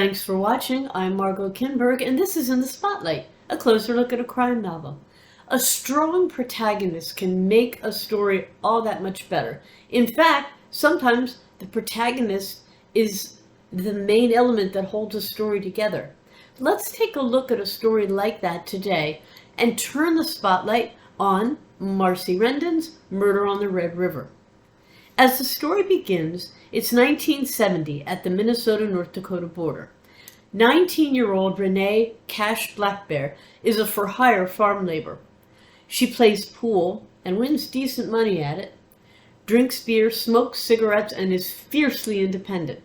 Thanks for watching. I'm Margot Kinberg, and this is In the Spotlight, a closer look at a crime novel. A strong protagonist can make a story all that much better. In fact, sometimes the protagonist is the main element that holds a story together. Let's take a look at a story like that today and turn the spotlight on Marcie Rendon's Murder on the Red River. As the story begins, it's 1970 at the Minnesota-North Dakota border. 19-year-old Renee Cash Blackbear is a for-hire farm labor. She plays pool and wins decent money at it, drinks beer, smokes cigarettes, and is fiercely independent.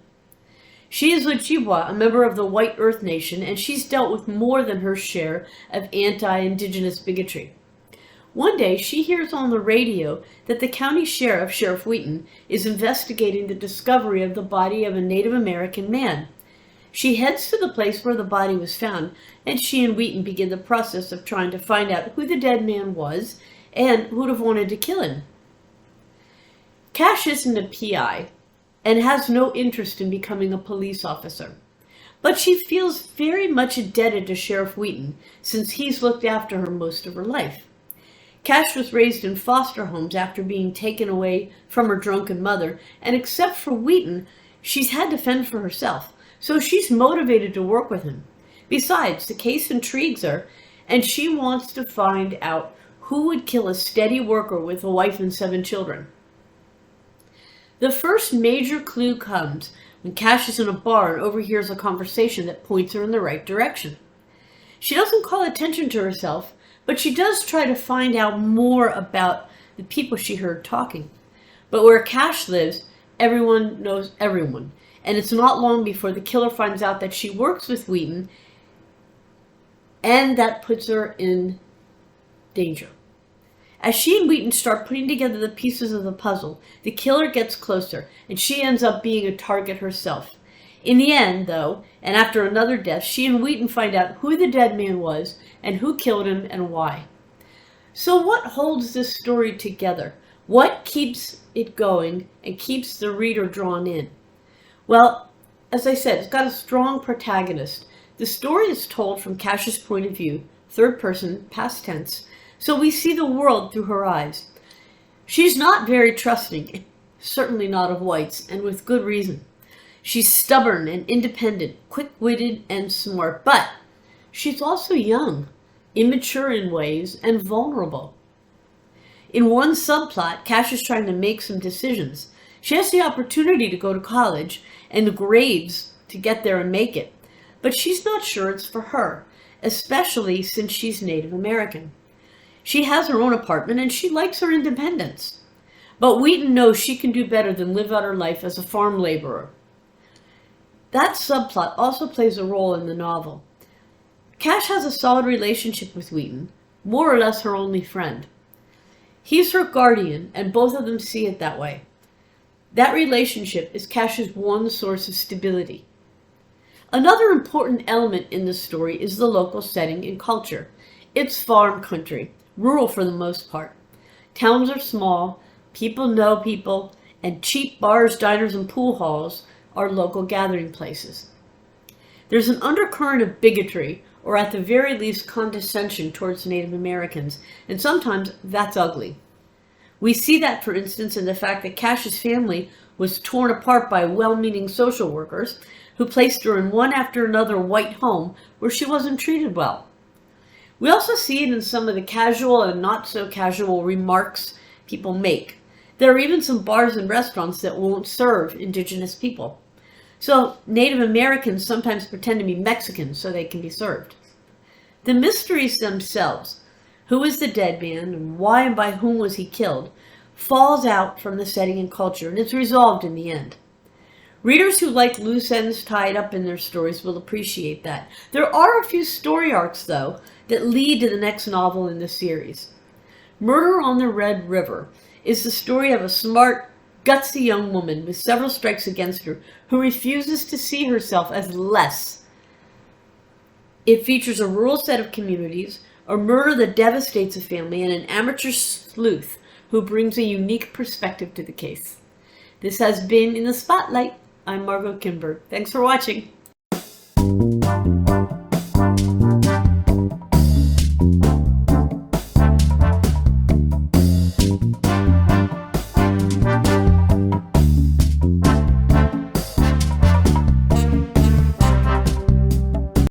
She is Ojibwa, a member of the White Earth Nation, and she's dealt with more than her share of anti-Indigenous bigotry. One day, she hears on the radio that the county sheriff, Sheriff Wheaton, is investigating the discovery of the body of a Native American man. She heads to the place where the body was found, and she and Wheaton begin the process of trying to find out who the dead man was and who'd have wanted to kill him. Cash isn't a PI and has no interest in becoming a police officer, but she feels very much indebted to Sheriff Wheaton since he's looked after her most of her life. Cash was raised in foster homes after being taken away from her drunken mother, and except for Wheaton, she's had to fend for herself, so she's motivated to work with him. Besides, the case intrigues her, and she wants to find out who would kill a steady worker with a wife and 7 children. The first major clue comes when Cash is in a bar and overhears a conversation that points her in the right direction. She doesn't call attention to herself, but she does try to find out more about the people she heard talking. But where Cash lives, everyone knows everyone, and it's not long before the killer finds out that she works with Wheaton, and that puts her in danger. As she and Wheaton start putting together the pieces of the puzzle, the killer gets closer, and she ends up being a target herself. In the end, though, and after another death, she and Wheaton find out who the dead man was and who killed him and why. So what holds this story together? What keeps it going and keeps the reader drawn in? Well, as I said, it's got a strong protagonist. The story is told from Cash's point of view, third person, past tense, so we see the world through her eyes. She's not very trusting, certainly not of whites, and with good reason. She's stubborn and independent, quick-witted and smart, but she's also young, immature in ways, and vulnerable. In one subplot, Cash is trying to make some decisions. She has the opportunity to go to college and the grades to get there and make it, but she's not sure it's for her, especially since she's Native American. She has her own apartment and she likes her independence, but Wheaton knows she can do better than live out her life as a farm laborer. That subplot also plays a role in the novel. Cash has a solid relationship with Wheaton, more or less her only friend. He's her guardian, and both of them see it that way. That relationship is Cash's one source of stability. Another important element in the story is the local setting and culture. It's farm country, rural for the most part. Towns are small, people know people, and cheap bars, diners, and pool halls are local gathering places. There's an undercurrent of bigotry, or at the very least condescension towards Native Americans, and sometimes that's ugly. We see that, for instance, in the fact that Cash's family was torn apart by well-meaning social workers who placed her in one after another white home where she wasn't treated well. We also see it in some of the casual and not so casual remarks people make. There are even some bars and restaurants that won't serve Indigenous people. So Native Americans sometimes pretend to be Mexicans so they can be served. The mysteries themselves, who is the dead man and why and by whom was he killed, falls out from the setting and culture, and it's resolved in the end. Readers who like loose ends tied up in their stories will appreciate that. There are a few story arcs, though, that lead to the next novel in the series. Murder on the Red River is the story of a smart, gutsy young woman with several strikes against her who refuses to see herself as less. It features a rural set of communities, a murder that devastates a family, and an amateur sleuth who brings a unique perspective to the case. This has been In the Spotlight. I'm Margot Kinberg. Thanks for watching.